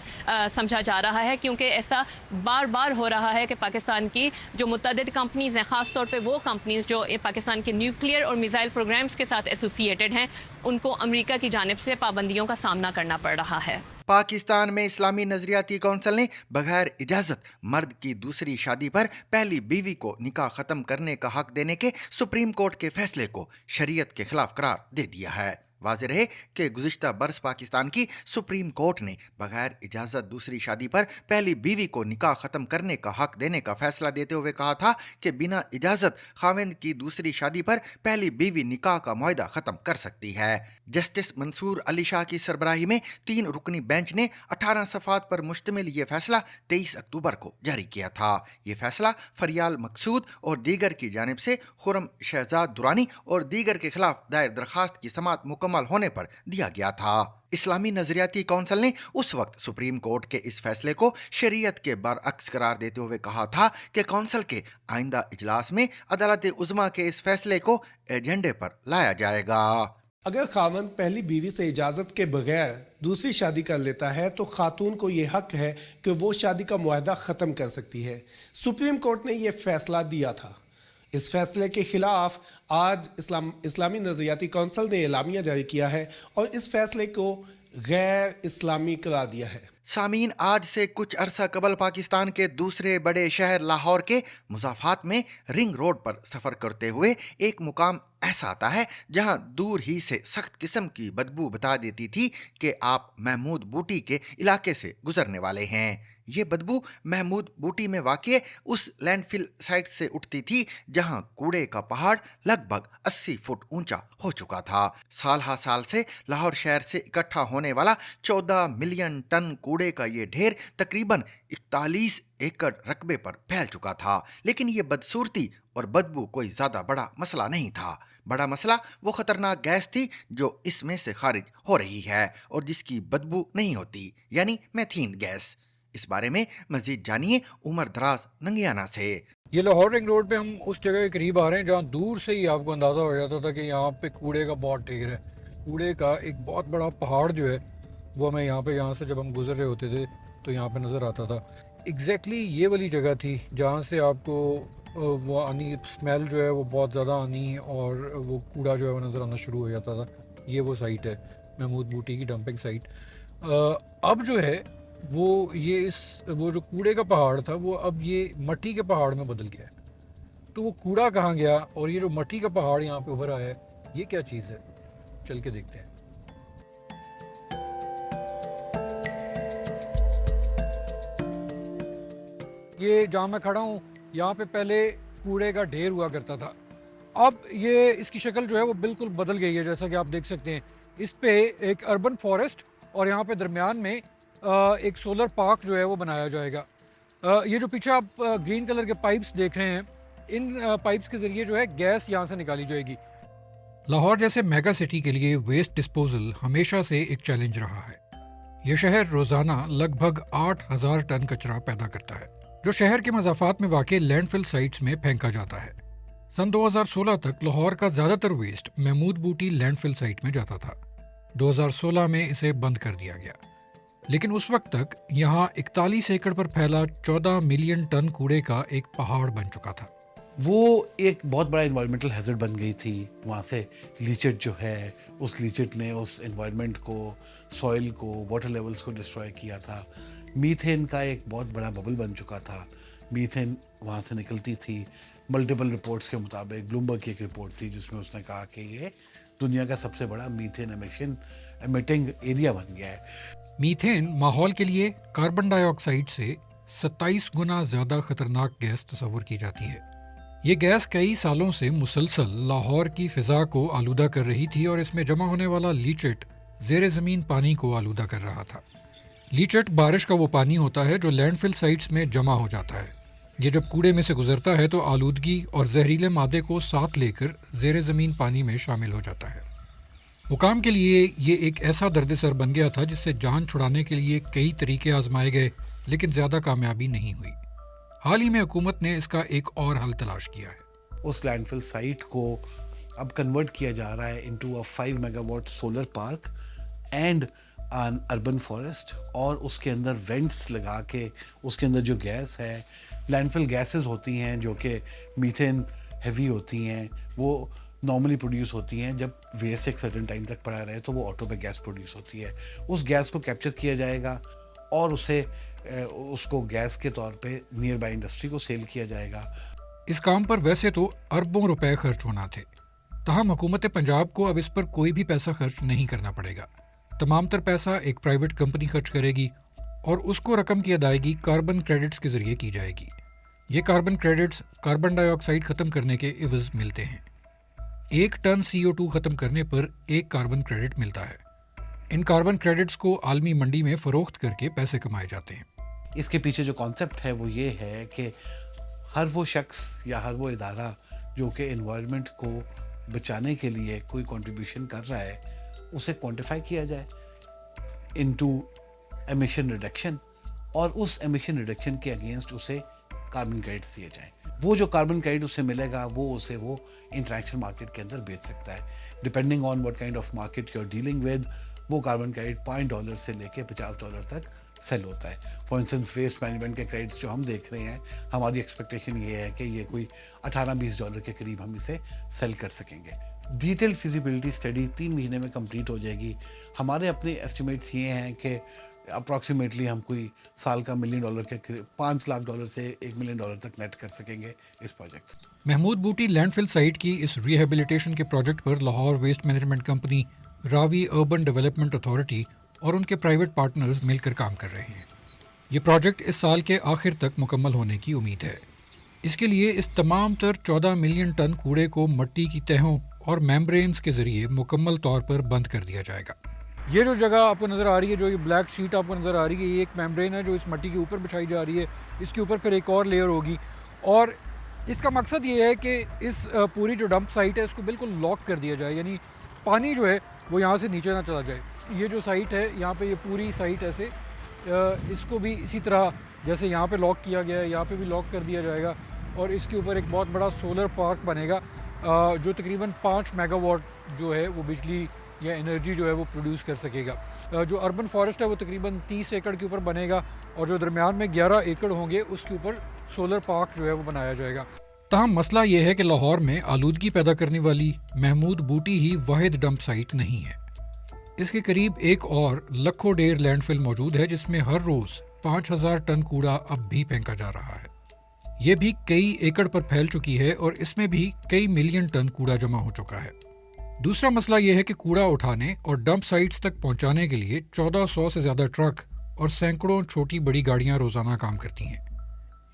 समझा जा रहा है, क्योंकि ऐसा बार बार हो रहा है कि पाकिस्तान की जो मुतअद्दिद कंपनीज़ हैं, ख़ास तौर पे वो कंपनीज़ जो पाकिस्तान के न्यूक्लियर और मिसाइल प्रोग्राम्स के साथ एसोसिएटेड हैं, उनको अमेरिका की जानिब से पाबंदियों का सामना करना पड़ रहा है। पाकिस्तान में इस्लामी नजरियाती कौंसिल ने बगैर इजाजत मर्द की दूसरी शादी पर पहली बीवी को निकाह खत्म करने का हक देने के सुप्रीम कोर्ट के फैसले को शरीयत के खिलाफ करार दे दिया है। वाज़ेह रहे कि गुज़िश्ता बरस पाकिस्तान की सुप्रीम कोर्ट ने बगैर इजाज़त दूसरी शादी पर पहली बीवी को निकाह ख़त्म करने का हक देने का फैसला देते हुए कहा था कि बिना इजाज़त खाविंद की दूसरी शादी पर पहली बीवी निकाह का मुआहदा ख़त्म कर सकती है। जस्टिस मंसूर अली शाह की सरबराही में 3 रुकनी बेंच ने 18 सफ़ात पर मुश्तमिल ये फैसला 23 अक्टूबर को जारी किया था। ये फैसला फरियाल मकसूद और दीगर की जानिब से खुरम शहजाद दुरानी और दीगर के खिलाफ दायर दरखास्त की समात मुकम्मल होने पर दिया गया था। इस्लामी नजरियाती कौंसिल ने उस वक्त सुप्रीम कोर्ट के इस फैसले को शरीयत के बरअक्स करार देते हुए कहा था कि कौंसिल के आइंदा इजलास में अदालत उज़्मा के इस फैसले को एजेंडे पर लाया जाएगा। अगर खावंद पहली बीवी से इजाज़त के बगैर दूसरी शादी कर लेता है तो खातून को ये हक है कि वो शादी का मुआहदा ख़त्म कर सकती है। सुप्रीम कोर्ट ने ये फैसला दिया था। इस फैसले के खिलाफ आज इस्लामी नज़रियाती कौंसिल ने एलामिया जारी किया है और इस फैसले को गैर इस्लामी करार दिया है। सामीन, आज से कुछ अरसा कबल पाकिस्तान के दूसरे बड़े शहर लाहौर के मुज़ाफ़ात में रिंग रोड पर सफ़र करते हुए एक मुकाम ऐसा आता है जहां दूर ही से सख्त किस्म की बदबू बता देती थी कि आप महमूद बूटी के इलाके से गुजरने वाले हैं। ये बदबू महमूद बूटी में वाक़े उस लैंडफिल साइट से उठती थी जहां कूड़े का पहाड़ लगभग 80 फुट ऊंचा हो चुका था। साल हा साल से लाहौर शहर से इकट्ठा होने वाला 14 मिलियन टन कूड़े का ये ढेर तकरीबन 41 एकड़ रकबे पर फैल चुका था। लेकिन ये बदसूरती और बदबू कोई ज़्यादा बड़ा मसला नहीं था। बड़ा मसला वो ख़तरनाक गैस थी जो इसमें से खारिज हो रही है और जिसकी बदबू नहीं होती, यानी मीथेन गैस। इस बारे में मजीद जानिए उमर दराज नंगियाना से। ये लाहौर रिंग रोड पे हम उस जगह के करीब आ रहे हैं जहाँ दूर से ही आपको अंदाज़ा हो जाता था कि यहाँ पे कूड़े का बहुत ढेर है। कूड़े का एक बहुत बड़ा पहाड़ जो है वो हमें यहाँ से जब हम गुजर रहे होते थे तो यहाँ पे नज़र आता था। एग्जैक्टली ये वाली जगह थी जहाँ से आपको वो आनी स्मेल जो है वो बहुत ज़्यादा आनी और वो कूड़ा जो है वो नज़र आना शुरू हो जाता था। ये वो साइट है महमूद बूटी की डंपिंग साइट। अब जो है वो जो कूड़े का पहाड़ था वो अब ये मट्टी के पहाड़ में बदल गया है। तो वो कूड़ा कहाँ गया और ये जो मट्टी का पहाड़ यहाँ पे उभर आया है ये क्या चीज़ है, चल के देखते हैं। ये जहाँ मैं खड़ा हूँ यहाँ पे पहले कूड़े का ढेर हुआ करता था। अब ये इसकी शक्ल जो है वो बिल्कुल बदल गई है। जैसा कि आप देख सकते हैं इस पे एक अर्बन फॉरेस्ट और यहाँ पे दरमियान में एक सोलर पार्क जो है वो बनाया जाएगा। ये जो पीछे आप ग्रीन कलर के पाइप्स देख रहे हैं इन पाइप्स के ज़रिए जो है गैस यहाँ से निकाली जाएगी। लाहौर जैसे मेगा सिटी के लिए वेस्ट डिस्पोजल हमेशा से एक चैलेंज रहा है। ये शहर रोज़ाना लगभग 8,000 टन कचरा पैदा करता है जो शहर के मज़ाफ़ात में वाक़े लैंडफिल साइट्स में फेंका जाता है। सन 2016 तक लाहौर का ज़्यादातर वेस्ट महमूद बूटी लैंडफिल साइट में जाता था। 2016 में इसे बंद कर दिया गया, लेकिन उस वक्त तक यहाँ 41 एकड़ पर फैला 14 मिलियन टन कूड़े का एक पहाड़ बन चुका था। वो एक बहुत बड़ा इन्वायरमेंटल हैजर्ड बन गई थी। वहाँ से लीचेट जो है उस लीचेट ने उस इन्वायरमेंट को, सॉइल को, वाटर लेवल्स को डिस्ट्रॉय किया था। मीथेन का एक बहुत बड़ा बबल बन चुका था। मीथेन वहाँ से निकलती थी। मल्टीपल रिपोर्ट्स के मुताबिक ब्लूमबर्ग की एक रिपोर्ट थी जिसमें उसने कहा कि ये दुनिया का सबसे बड़ा मीथेन एमिटिंग एरिया बन गया है। मीथेन माहौल के लिए कार्बन डाइऑक्साइड से 27 गुना ज़्यादा खतरनाक गैस तस्वुर की जाती है। ये गैस कई सालों से मुसलसल लाहौर की फ़िज़ा को आलूदा कर रही थी और इसमें जमा होने वाला लीचेट ज़ेरे ज़मीन पानी को आलूदा कर रहा था। लीचेट बारिश का वो पानी होता है जो लैंडफिल साइट्स में जमा हो जाता है। ये जब कूड़े में से गुजरता है तो आलूदगी और जहरीले मादे को साथ लेकर ज़ेरे ज़मीन पानी में शामिल हो जाता है। हुकाम के लिए ये एक ऐसा दर्द-ए-सर बन गया था जिससे जान छुड़ाने के लिए कई तरीके आजमाए गए, लेकिन ज़्यादा कामयाबी नहीं हुई। हाल ही में हुकूमत ने इसका एक और हल तलाश किया है। उस लैंडफिल साइट को अब कन्वर्ट किया जा रहा है into a 5 megawatt solar park and an urban forest, और उसके अंदर वेंट्स लगा के उसके अंदर जो गैस है, लैंडफिल गैसेस होती हैं जो कि मीथेन हेवी होती हैं, वो नॉर्मली प्रोड्यूस होती हैं जब वेस्ट एक सर्टेन टाइम तक पड़ा रहे तो वो ऑटो पे गैस प्रोड्यूस होती है। उस गैस को कैप्चर किया जाएगा और उसको गैस के तौर पे नियर बाय इंडस्ट्री को सेल किया जाएगा। इस काम पर वैसे तो अरबों रुपए खर्च होना थे, तहम हुकूमत पंजाब को अब इस पर कोई भी पैसा खर्च नहीं करना पड़ेगा। तमाम तर पैसा एक प्राइवेट कंपनी खर्च करेगी और उसको रकम की अदायगी कार्बन क्रेडिट्स के ज़रिए की जाएगी। ये कार्बन क्रेडिट्स कार्बन डाइऑक्साइड ख़त्म करने के इवज़ मिलते हैं। 1 टन CO2 ख़त्म करने पर 1 कार्बन क्रेडिट मिलता है। इन कार्बन क्रेडिट्स को आलमी मंडी में फ़रोख्त करके पैसे कमाए जाते हैं। इसके पीछे जो कॉन्सेप्ट है वो ये है कि हर वो शख्स या हर वो इदारा जो कि एनवायरनमेंट को बचाने के लिए कोई कंट्रीब्यूशन कर रहा है उसे क्वांटिफाई किया जाए इनटू एमिशन रिडक्शन और उस एमिशन रिडक्शन के अगेंस्ट उसे कार्बन क्रेडिट्स दिए जाएं। वो जो कार्बन क्रेडिट उसे मिलेगा वो इंटरनेशनल मार्केट के अंदर बेच सकता है। Depending on what kind of market you are dealing with, वो कार्बन क्रेडिट $5 से लेके $50 तक सेल होता है। फॉर इंस्टेंस वेस्ट मैनेजमेंट के क्रेडिट्स जो हम देख रहे हैं, हमारी एक्सपेक्टेशन ये है कि ये कोई $18-20 के करीब हम इसे सेल कर सकेंगे। डिटेल फिजिबिलिटी स्टडी 3 महीने में कंप्लीट हो जाएगी। हमारे अपने एस्टिमेट्स ये हैं कि अप्रॉक्सीमेटली हम कोई साल का $1 मिलियन के $5 लाख से $1 मिलियन तक नेट कर सकेंगे इस प्रोजेक्ट से। महमूद बूटी लैंडफिल साइट की इस रिहेबिलिटेशन के प्रोजेक्ट पर Lahore waste management company, Ravi urban development authority और उनके प्राइवेट पार्टनर्स मिलकर काम कर रहे हैं। ये प्रोजेक्ट इस साल के आखिर तक मुकम्मल होने की उम्मीद है। इसके लिए इस तमाम तर 14 मिलियन टन कूड़े को मिट्टी की तहों और मेम्ब्रेन्स के ज़रिए मुकम्मल तौर पर बंद कर दिया जाएगा। ये जो जगह आपको नज़र आ रही है, जो ये ब्लैक शीट आपको नज़र आ रही है, ये एक मेम्ब्रेन है जो इस मिट्टी के ऊपर बिछाई जा रही है। इसके ऊपर फिर एक और लेयर होगी और इसका मकसद ये है कि इस पूरी जो डंप साइट है इसको बिल्कुल लॉक कर दिया जाए, यानी पानी जो है वो यहाँ से नीचे ना चला जाए। ये जो साइट है यहाँ पे, ये पूरी साइट ऐसे इसको भी इसी तरह जैसे यहाँ पे लॉक किया गया है, यहाँ पे भी लॉक कर दिया जाएगा और इसके ऊपर एक बहुत बड़ा सोलर पार्क बनेगा जो तकरीबन 5 मेगावाट जो है वो बिजली या एनर्जी जो है वो प्रोड्यूस कर सकेगा। जो अर्बन फॉरेस्ट है वो तकरीबन 30 एकड़ के ऊपर बनेगा और जो दरमियान में 11 एकड़ होंगे उसके ऊपर सोलर पार्क जो है वो बनाया जाएगा। ताहम मसला ये है कि लाहौर में आलूदगी पैदा करने वाली महमूद बूटी ही वाहिद डंप साइट नहीं है। इसके करीब एक और लखोडेर लैंडफिल मौजूद है जिसमें हर रोज़ 5000 टन कूड़ा अब भी फेंका जा रहा है। ये भी कई एकड़ पर फैल चुकी है और इसमें भी कई मिलियन टन कूड़ा जमा हो चुका है। दूसरा मसला यह है कि कूड़ा उठाने और डंप साइट्स तक पहुंचाने के लिए 1400 से ज़्यादा ट्रक और सैकड़ों छोटी बड़ी गाड़ियां रोज़ाना काम करती हैं।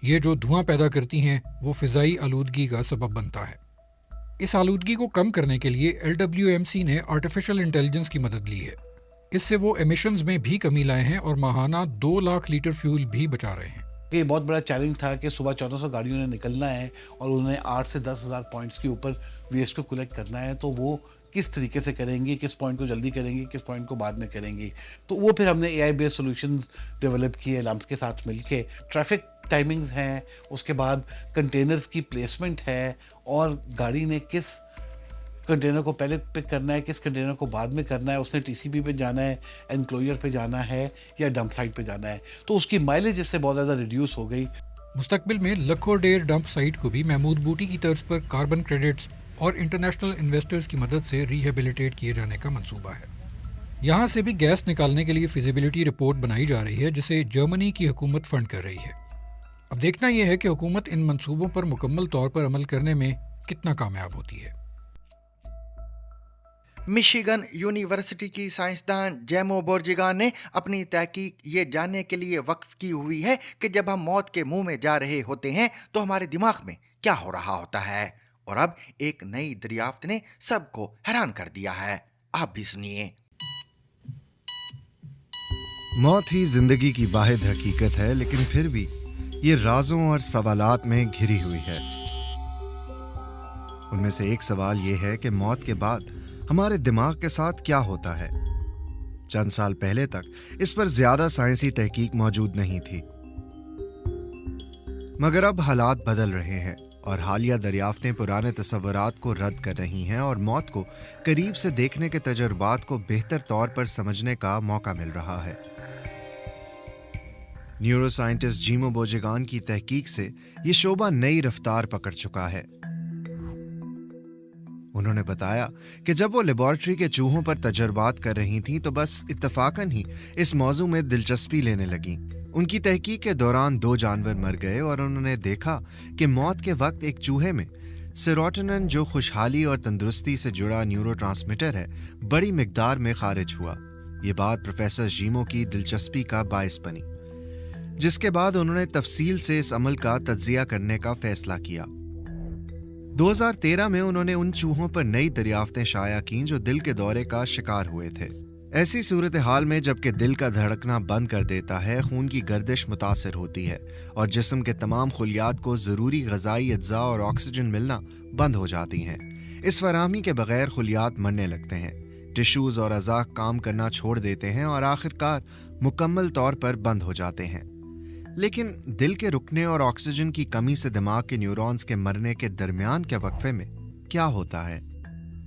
ये जो धुआं पैदा करती हैं वो फ़िज़ाई आलूदगी का सबब बनता है। इस आलूदगी को कम करने के लिए LWMC ने आर्टिफिशियल इंटेलिजेंस की मदद ली है। इससे वो एमिशंस में भी कमी लाए हैं और माहाना 2 लाख लीटर फ्यूल भी बचा रहे हैं। ये बहुत बड़ा चैलेंज था कि सुबह 1400 गाड़ियों ने निकलना है और उन्हें 8 से 10 हज़ार पॉइंट्स के ऊपर वेस्ट को कलेक्ट करना है। तो वो किस तरीके से करेंगी, किस पॉइंट को जल्दी करेंगी, किस पॉइंट को बाद में करेंगी। तो वो फिर हमने AI बेस्ड सॉल्यूशंस डेवलप किए लम्स के साथ मिलके। ट्रैफिक टाइमिंग्स हैं, उसके बाद कंटेनर्स की प्लेसमेंट है और गाड़ी ने किस कंटेनर को पहले पिक करना है, किस कंटेनर को बाद में करना है, उसने TCP पे जाना है, एनक्लोजर पे जाना है या डंप साइट पे जाना है। तो उसकी माइलेज इससे बहुत ज़्यादा रिड्यूस हो गई। मुस्तकबिल में लखोडेर डंप साइट को भी महमूद बूटी की तर्ज पर कार्बन क्रेडिट्स और इंटरनेशनल इन्वेस्टर्स की मदद से रिहेबिलिटेट किए जाने का मंसूबा है। यहाँ से भी गैस निकालने के लिए फिजिबिलिटी रिपोर्ट बनाई जा रही है जिसे जर्मनी की हुकूमत फंड कर रही है। अब देखना यह है कि हुकूमत इन मंसूबों पर मुकम्मल तौर पर अमल करने में कितना कामयाब होती है। मिशिगन यूनिवर्सिटी की साइंसदान जेमो बोर्जिगान ने अपनी तहकीक ये जानने के लिए वक्फ की हुई है कि जब हम मौत के मुंह में जा रहे होते हैं तो हमारे दिमाग में क्या हो रहा होता है। और अब एक नई दरियाफ्त ने सबको हैरान कर दिया है। आप भी सुनिए। मौत ही जिंदगी की वाहिद हकीकत है, लेकिन फिर भी ये राजों और सवालात में घिरी हुई है। उनमें से एक सवाल ये है कि मौत के बाद हमारे दिमाग के साथ क्या होता है। चंद साल पहले तक इस पर ज्यादा साइंसी तहकीक मौजूद नहीं थी, मगर अब हालात बदल रहे हैं और हालिया दरियाफ्तें पुराने तसव्वुरात को रद्द कर रही हैं और मौत को करीब से देखने के तजुर्बात को बेहतर तौर पर समझने का मौका मिल रहा है। न्यूरो साइंटिस्ट जेमो बोर्जिगान की तहकीक से ये शोबा नई रफ्तार पकड़ चुका है। उन्होंने बताया कि जब वो लेबॉर्ट्री के चूहों पर तजर्बात कर रही थीं तो बस इत्तफाकन ही इस मौजू में दिलचस्पी लेने लगीं। उनकी तहकीक के दौरान 2 जानवर मर गए और उन्होंने देखा कि मौत के वक्त एक चूहे में सेरोटोनिन जो खुशहाली और तंदुरुस्ती से जुड़ा न्यूरोट्रांसमीटर है, बड़ी मिकदार में खारिज हुआ। ये बात प्रोफेसर जीमो की दिलचस्पी का बायस बनी, जिसके बाद उन्होंने तफसील से इस अमल का तज्जिया करने का फैसला किया। 2013 में उन्होंने उन चूहों पर नई दरियाफ्तें शाया की जो दिल के दौरे का शिकार हुए थे। ऐसी सूरत हाल में जबकि दिल का धड़कना बंद कर देता है, खून की गर्दिश मुतासर होती है और जिस्म के तमाम खुलियात को ज़रूरी ग़िज़ाई अज्जा और ऑक्सीजन मिलना बंद हो जाती हैं। इस फराहमी के बगैर खुलियात मरने लगते हैं, टिश्यूज़ और अज़ा काम करना छोड़ देते हैं और आखिरकार मुकम्मल तौर पर बंद हो जाते हैं। लेकिन दिल के रुकने और ऑक्सीजन की कमी से दिमाग के न्यूरॉन्स के मरने के दरमियान के वक्फे में क्या होता है?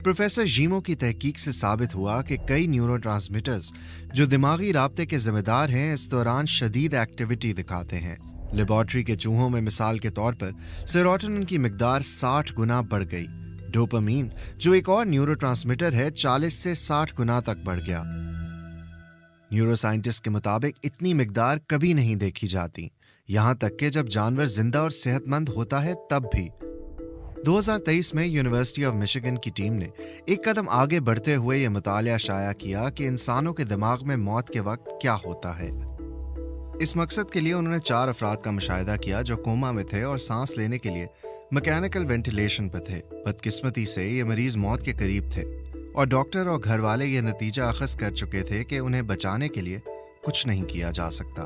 प्रोफेसर जीमो की तहकीक से साबित हुआ कि कई न्यूरोट्रांसमीटर्स जो दिमागी राब्ते के जिम्मेदार हैं इस दौरान शदीद एक्टिविटी दिखाते हैं। लेबॉर्ट्री के चूहों में मिसाल के तौर पर सेरोटोनिन की मिकदार 60 गुना बढ़ गई। डोपामीन जो एक और न्यूरोट्रांसमीटर है 40 से 60 गुना तक बढ़ गया। न्यूरोसाइंटिस्ट के मुताबिक इतनी मिकदार कभी नहीं देखी जाती, यहाँ तक कि जब जानवर जिंदा और सेहतमंद होता है तब भी। 2023 में यूनिवर्सिटी ऑफ मिशिगन की टीम ने एक कदम आगे बढ़ते हुए यह मुतालिया शाया किया कि इंसानों के दिमाग में मौत के वक्त क्या होता है। इस मकसद के लिए उन्होंने 4 अफराद का मुशाहिदा किया जो कोमा में थे और सांस लेने के लिए मैकेनिकल वेंटिलेशन पर थे। बदकिस्मती से ये मरीज मौत के करीब थे और डॉक्टर और घर वाले ये नतीजा अखज़ कर चुके थे कि उन्हें बचाने के लिए कुछ नहीं किया जा सकता।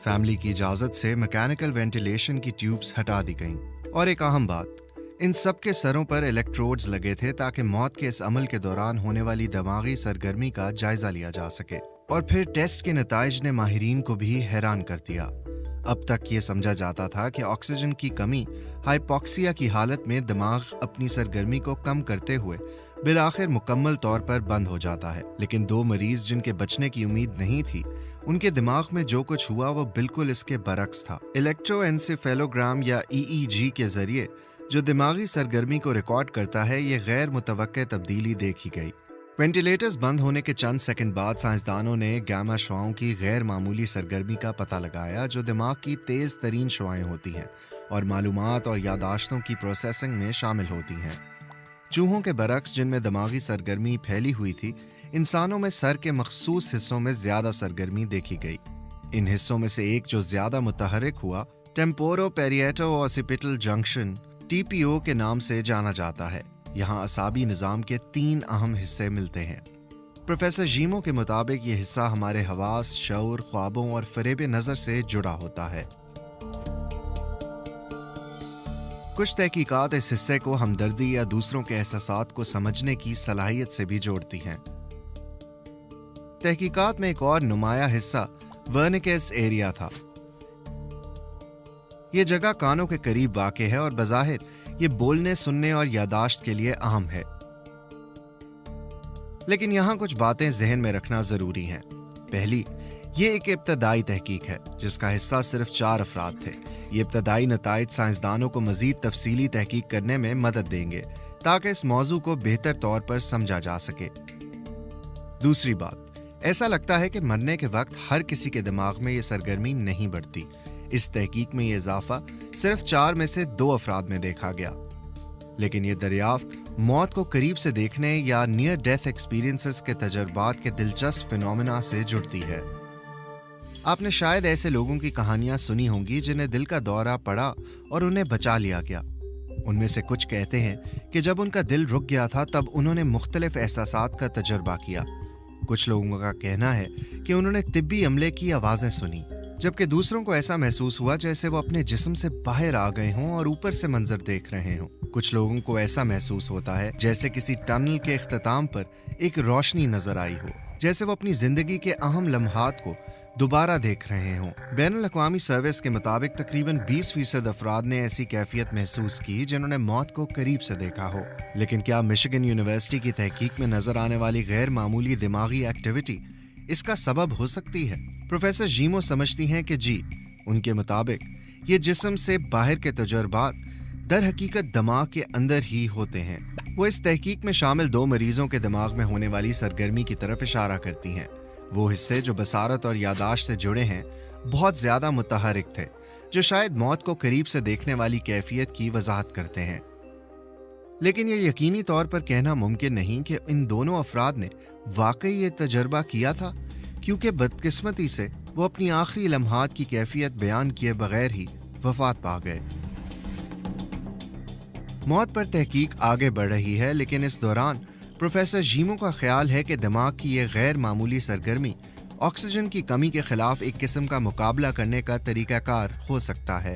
फैमिली की इजाज़त से मैकेनिकल वेंटिलेशन की ट्यूब्स हटा दी गईं और एक अहम बात, इन सब के सरों पर इलेक्ट्रोड्स लगे थे ताकि मौत के इस अमल के दौरान होने वाली दिमागी सरगर्मी का जायजा लिया जा सके। और फिर टेस्ट के नताइज ने माहिरीन को भी हैरान कर दिया। अब तक ये समझा जाता था कि ऑक्सीजन की कमी हाइपोक्सिया की हालत में दिमाग अपनी सरगर्मी को कम करते हुए बिलाखिर मुकम्मल तौर पर बंद हो जाता है, लेकिन 2 मरीज जिनके बचने की उम्मीद नहीं थी, उनके दिमाग में जो कुछ हुआ वो बिल्कुल इसके बरक्स था। इलेक्ट्रोएन्सेफेलोग्राम या EEG के जरिए जो दिमागी सरगर्मी को रिकॉर्ड करता है, ये गैर मुतवक्के तब्दीली देखी गई। वेंटिलेटर्स बंद होने के चंद सेकंड बाद साइंसदानों ने गामा शुआओं की गैर मामूली सरगर्मी का पता लगाया जो दिमाग की तेज तरीन शुआएं होती हैं और मालूमात और यादाश्तों की प्रोसेसिंग में शामिल होती हैं। चूहों के बरक्स जिनमें दिमागी सरगर्मी फैली हुई थी, इंसानों में सर के मखसूस हिस्सों में ज्यादा सरगर्मी देखी गई। इन हिस्सों में से एक जो ज्यादा मुतहरिक हुआ टेम्पोरो पेरिएटो ऑसिपिटल जंक्शन TPO के नाम से जाना जाता है। यहाँ असाबी निज़ाम के 3 अहम हिस्से मिलते हैं। प्रोफेसर जीमो के मुताबिक ये हिस्सा हमारे हवास, शऊर, ख्वाबों और फरेब नज़र से जुड़ा होता है। कुछ तहकीकात इस हिस्से को हमदर्दी या दूसरों के एहसासात को समझने की सलाहियत से भी जोड़ती हैं। तहकीकात में एक और नुमाया हिस्सा वर्निकेस एरिया था। ये जगह कानों के करीब वाक़े है और बज़ाहिर ये बोलने, सुनने और यादाश्त के लिए अहम है। लेकिन यहाँ कुछ बातें जहन में रखना जरूरी हैं। पहली, ये एक इब्तदाई तहकीक है जिसका हिस्सा सिर्फ 4 अफराद थे। ये इब्तदाई नताइज साइंसदानों को मजीद तफसीली तहकीक करने में मदद देंगे ताकि इस मौजू को बेहतर तौर पर समझा जा सके। दूसरी बात, ऐसा लगता है कि मरने के वक्त हर किसी के दिमाग में ये सरगर्मी नहीं बढ़ती। इस तहकीक में ये इजाफा सिर्फ 4 में से 2 अफराद में देखा गया। लेकिन ये दरियाफ्त मौत को करीब से देखने या नियर डेथ एक्सपीरियंसेस के तजर्बात के दिलचस्प फिनोमेना से जुड़ती है। आपने शायद ऐसे लोगों की कहानियां सुनी होंगी जिन्हें दिल का दौरा पड़ा और उन्हें बचा लिया गया। उनमें से कुछ कहते हैं कि जब उनका दिल रुक गया था तब उन्होंने मुख्तलिफ एहसासात का तजर्बा किया। कुछ लोगों का कहना है कि उन्होंने तिब्बी अमले की आवाजें सुनी, जबकि दूसरों को ऐसा महसूस हुआ जैसे वो अपने जिस्म से बाहर आ गए हों और ऊपर से मंजर देख रहे हों। कुछ लोगों को ऐसा महसूस होता है जैसे किसी टनल के इख्तिताम पर एक रोशनी नजर आई हो, जैसे वो अपनी जिंदगी के अहम लम्हात को दोबारा देख रहे हों। बैनुल अक़वामी सर्विस के मुताबिक तकरीबन 20% अफराद ने ऐसी कैफियत महसूस की जिन्होंने मौत को करीब से देखा हो। लेकिन क्या मिशिगन यूनिवर्सिटी की तहकीक में नजर आने वाली गैर मामूली दिमागी एक्टिविटी इसका सबब हो सकती है? प्रोफेसर जीमो समझती हैं कि जी, उनके मुताबिक ये जिस्म से बाहर के तजुर्बात दर हकीकत दिमाग के अंदर ही होते हैं। वो इस तहकीक में शामिल 2 मरीजों के दिमाग में होने वाली सरगर्मी की तरफ इशारा करती हैं। वो हिस्से जो बसारत और यादाश्त से जुड़े हैं बहुत ज्यादा मुतहरिक थे, جو شاید موت کو قریب سے دیکھنے والی کیفیت کی وضاحت کرتے ہیں۔ لیکن یہ یقینی طور پر کہنا ممکن نہیں کہ ان دونوں افراد نے واقعی یہ تجربہ کیا تھا، کیونکہ بدقسمتی سے وہ اپنی آخری لمحات کی کیفیت بیان کیے بغیر ہی وفات پا گئے۔ موت پر تحقیق آگے بڑھ رہی ہے، لیکن اس دوران پروفیسر جیمو کا خیال ہے کہ دماغ کی یہ غیر معمولی سرگرمی آکسیجن کی کمی کے خلاف ایک قسم کا مقابلہ کرنے کا طریقہ کار ہو سکتا ہے۔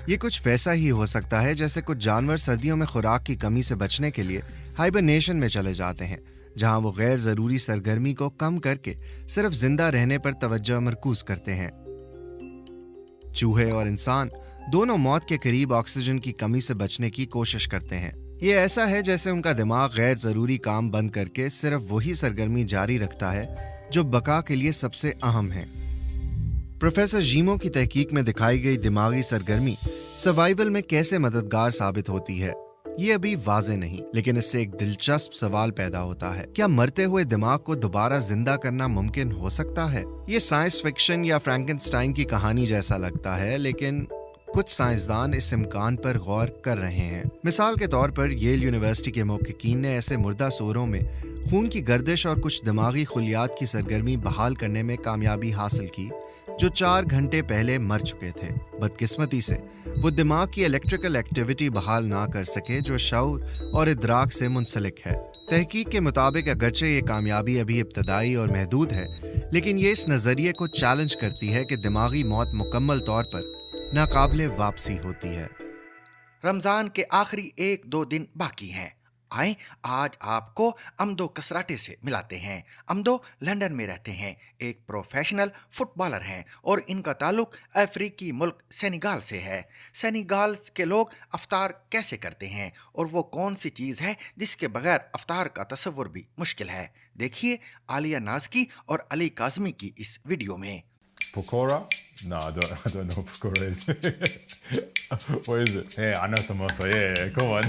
یہ کچھ ویسا ہی ہو سکتا ہے جیسے کچھ جانور سردیوں میں خوراک کی کمی سے بچنے کے لیے ہائبرنیشن میں چلے جاتے ہیں، جہاں وہ غیر ضروری سرگرمی کو کم کر کے صرف زندہ رہنے پر توجہ مرکوز کرتے ہیں۔ چوہے اور انسان دونوں موت کے قریب آکسیجن کی کمی سے بچنے کی کوشش کرتے ہیں۔ یہ ایسا ہے جیسے ان کا دماغ غیر ضروری کام بند کر کے صرف وہی سرگرمی جاری رکھتا ہے جو بقا کے لیے سب سے اہم ہے۔ پروفیسر جیمو کی تحقیق میں دکھائی گئی دماغی سرگرمی سروائیول میں کیسے مددگار ثابت ہوتی ہے، یہ ابھی واضح نہیں، لیکن اس سے ایک دلچسپ سوال پیدا ہوتا ہے، کیا مرتے ہوئے دماغ کو دوبارہ زندہ کرنا ممکن ہو سکتا ہے؟ یہ سائنس فکشن یا فرینکنسٹائن کی کہانی جیسا لگتا ہے، لیکن کچھ سائنسدان اس امکان پر غور کر رہے ہیں۔ مثال کے طور پر ییل یونیورسٹی کے محققین نے ایسے مردہ سوروں میں خون کی گردش اور کچھ دماغی خلیات کی سرگرمی بحال کرنے میں کامیابی حاصل کی جو 4 گھنٹے پہلے مر چکے تھے۔ بدقسمتی سے وہ دماغ کی الیکٹریکل ایکٹیویٹی بحال نہ کر سکے جو شعور اور ادراک سے منسلک ہے۔ تحقیق کے مطابق اگرچہ یہ کامیابی ابھی ابتدائی اور محدود ہے، لیکن یہ اس نظریے کو چیلنج کرتی ہے کہ دماغی موت مکمل طور پر ناقابل واپسی ہوتی ہے۔ رمضان کے آخری 1-2 دن باقی ہیں۔ آئیں آج آپ کو امدو کسراٹے سے ملاتے ہیں۔ امدو لندن میں رہتے ہیں، ایک پروفیشنل فٹ بالر ہیں اور ان کا تعلق افریقی ملک سینیگال سے ہے۔ سینیگال کے لوگ افطار کیسے کرتے ہیں اور وہ کون سی چیز ہے جس کے بغیر افطار کا تصور بھی مشکل ہے؟ دیکھیے عالیہ نازکی اور علی کاظمی کی اس ویڈیو میں۔ Pakora? No, I don't know what pakora is. What is it? Yeah, I know samosa. Yeah, come on.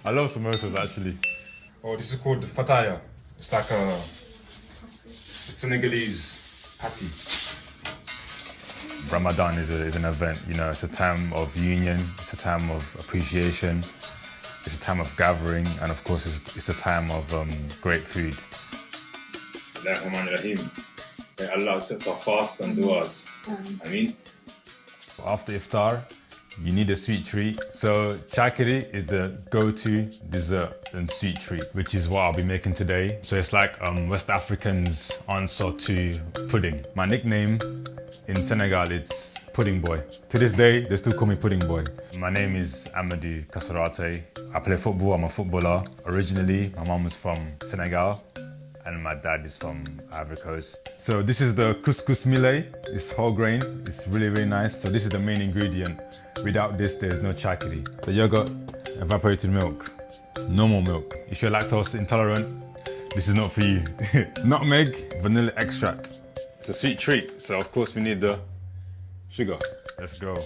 I love samosas actually. Oh, this is called fataya. It's like a Senegalese patty. Ramadan is an event, you know, it's a time of union, it's a time of appreciation, it's a time of gathering, and of course it's a time of great food. Bismillahirrahmanirrahim. May Allah accept our fast and du'as. Ameen. After iftar, you need a sweet treat. So chakiri is the go-to dessert and sweet treat, which is what I'll be making today. So it's like West Africans' answer to pudding. My nickname in Senegal, it's Pudding Boy. To this day, they still call me Pudding Boy. My name is Amadou Kasarate. I play football, I'm a footballer. Originally, my mom was from Senegal and my dad is from Ivory Coast. So this is the couscous millet. It's whole grain. It's really, really nice. So this is the main ingredient. Without this, there's no chakiri. The yogurt, evaporated milk, normal milk. If you're lactose intolerant, this is not for you. Nutmeg, vanilla extract. It's a sweet treat. So of course we need the sugar. Let's go.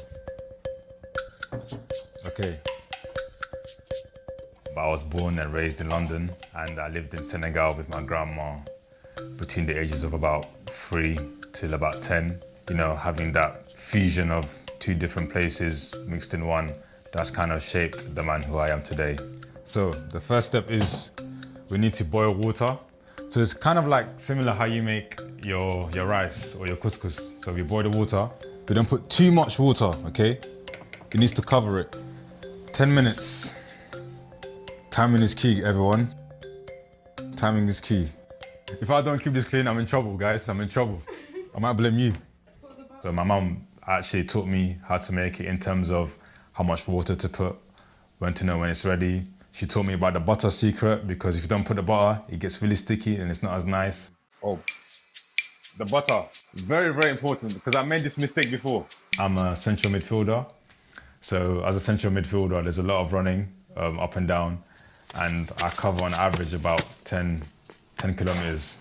Okay. But I was born and raised in London, and I lived in Senegal with my grandma between the ages of about 3 till about 10. You know, having that fusion of 2 different places mixed in one, that's kind of shaped the man who I am today. So the first step is we need to boil water. So it's kind of like similar how you make your rice or your couscous. So we boil the water. We don't put too much water, okay? It needs to cover it. 10 minutes. Timing is key, everyone. Timing is key. If I don't keep this clean, I'm in trouble, guys. I'm in trouble. I might blame you. So my mom actually taught me how to make it in terms of how much water to put, when to know when it's ready. She taught me about the butter secret, because if you don't put the butter, it gets really sticky and it's not as nice. Oh, the butter. Very, very important, because I made this mistake before. I'm a central midfielder. So as a central midfielder, there's a lot of running up and down. And I cover on average about 10 kilometers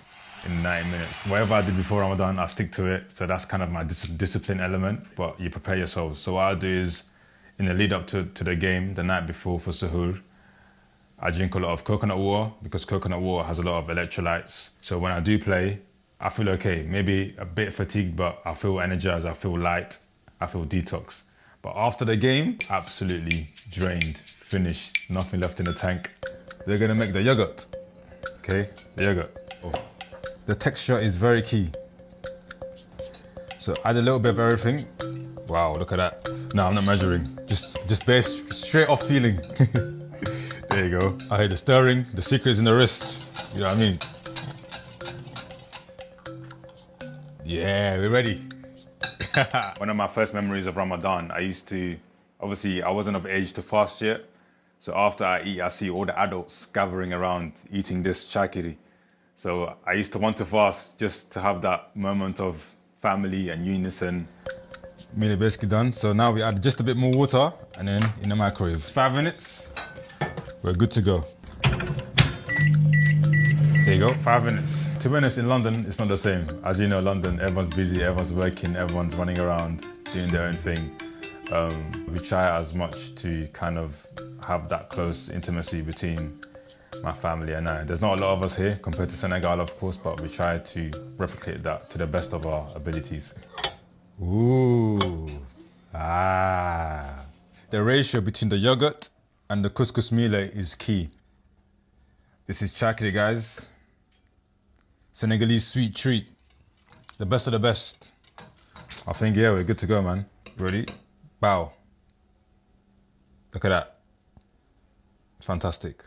in 90 minutes. Whatever I did before Ramadan, I stick to it. So that's kind of my discipline element, but you prepare yourselves. So what I do is, in the lead up to the game, the night before for suhoor, I drink a lot of coconut water, because coconut water has a lot of electrolytes. So when I do play, I feel okay. Maybe a bit fatigued, but I feel energized, I feel light. I feel detox. But after the game, absolutely drained, finished, nothing left in the tank. They're gonna make the yogurt, okay? The yogurt. Oh. The texture is very key. So add a little bit of everything. Wow, look at that. No, I'm not measuring. Just based straight off feeling. There you go. I hear the stirring. The secret is in the wrist. You know what I mean? Yeah, we're ready. One of my first memories of Ramadan, obviously I wasn't of age to fast yet. So after I eat, I see all the adults gathering around eating this chakiri. So I used to want to fast just to have that moment of family and unison. Made it basically done. So now we add just a bit more water and then in the microwave. 5 minutes, we're good to go. There you go, 5 minutes. To be honest, in London, it's not the same. As you know, London, everyone's busy, everyone's working, everyone's running around, doing their own thing. We try as much to kind of have that close intimacy between my family and I. There's not a lot of us here compared to Senegal, of course, but we try to replicate that to the best of our abilities. Ooh, The ratio between the yogurt and the couscous mealie is key. This is chakri, guys. Senegalese sweet treat. The best of the best. I think, yeah, we're good to go, man. Ready? Bow. Look at that. Fantastic.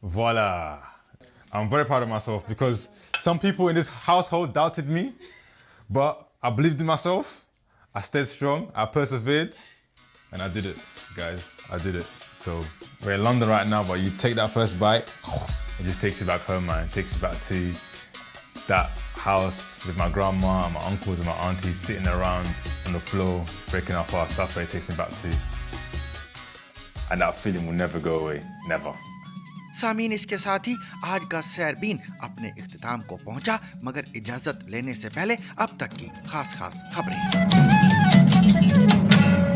Voila. I'm very proud of myself because some people in this household doubted me, but I believed in myself. I stayed strong, I persevered, and I did it, guys. I did it. So we're in London right now, but you take that first bite, it just takes you back home, man. It takes you back to that house with my grandma and my uncles and my aunties sitting around on the floor, breaking our fast. That's where it takes me back to. And that feeling will never go away, never. सामीन, इसके साथ ही आज का सैरबीन अपने इख्तिताम को पहुंचा, मगर इजाजत लेने से पहले अब तक की खास खबरें।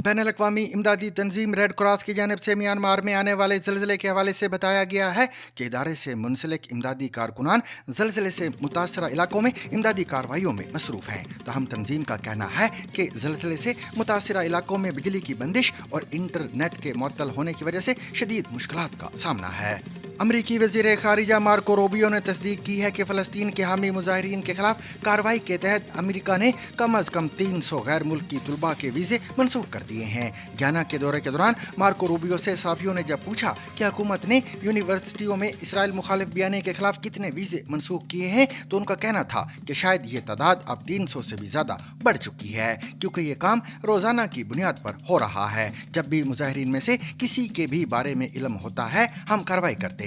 बैनुल-अक़वामी इमदादी तंजीम रेड क्रॉस की जानिब से म्यांमार में आने वाले ज़लज़ले के हवाले से बताया गया है कि इदारे से मुंसलिक इमदादी कारकुनान ज़लज़ले से मुतासरा इलाकों में इमदादी कार्रवाइयों में मसरूफ़ हैं। ताहम तंजीम का कहना है कि ज़लज़ले से मुतासरा इलाकों में बिजली की बंदिश और इंटरनेट के मुअत्तल होने की वजह से शदीद मुश्किलात का सामना है। अमरीकी वज़ीर ख़ारिजा मार्को रूबियो ने तस्दीक की है कि फ़लस्तीन के हामी मुजाहिरीन के खिलाफ कार्रवाई के तहत अमेरिका ने कम अज़ कम 300 गैर मुल्की तुलबा के वीज़े मनसूख कर दिए हैं। घाना के दौरे के दौरान मार्को रूबियो से सहाफ़ियों ने जब पूछा कि हुकूमत ने यूनिवर्सिटियों में इसराइल मुखालिफ बयानी के खिलाफ कितने वीज़े मनसूख किए हैं, तो उनका कहना था कि शायद ये तादाद अब 300 से भी ज़्यादा बढ़ चुकी है, क्योंकि ये काम रोज़ाना की बुनियाद पर हो रहा है। जब भी मुजाहिरीन में से किसी के भी बारे में इल्म होता है, हम कार्रवाई करते हैं।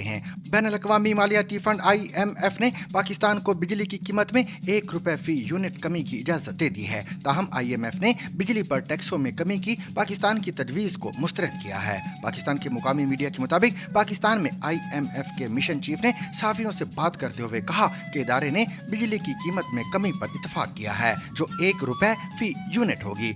बैनुल-अक़वामी मालियाती फंड IMF ने पाकिस्तान को बिजली की कीमत में ₹1 फी यूनिट कमी की इजाज़त दे दी है। ताहम IMF ने बिजली पर टैक्सों में कमी की पाकिस्तान की तजवीज़ को मुस्तरद किया है। पाकिस्तान के मुकामी मीडिया के मुताबिक पाकिस्तान में IMF के मिशन चीफ ने सहाफ़ियों से बात करते हुए कहा कि इदारे ने बिजली की कीमत में कमी पर इत्तफाक किया है, जो ₹1 फी यूनिट होगी।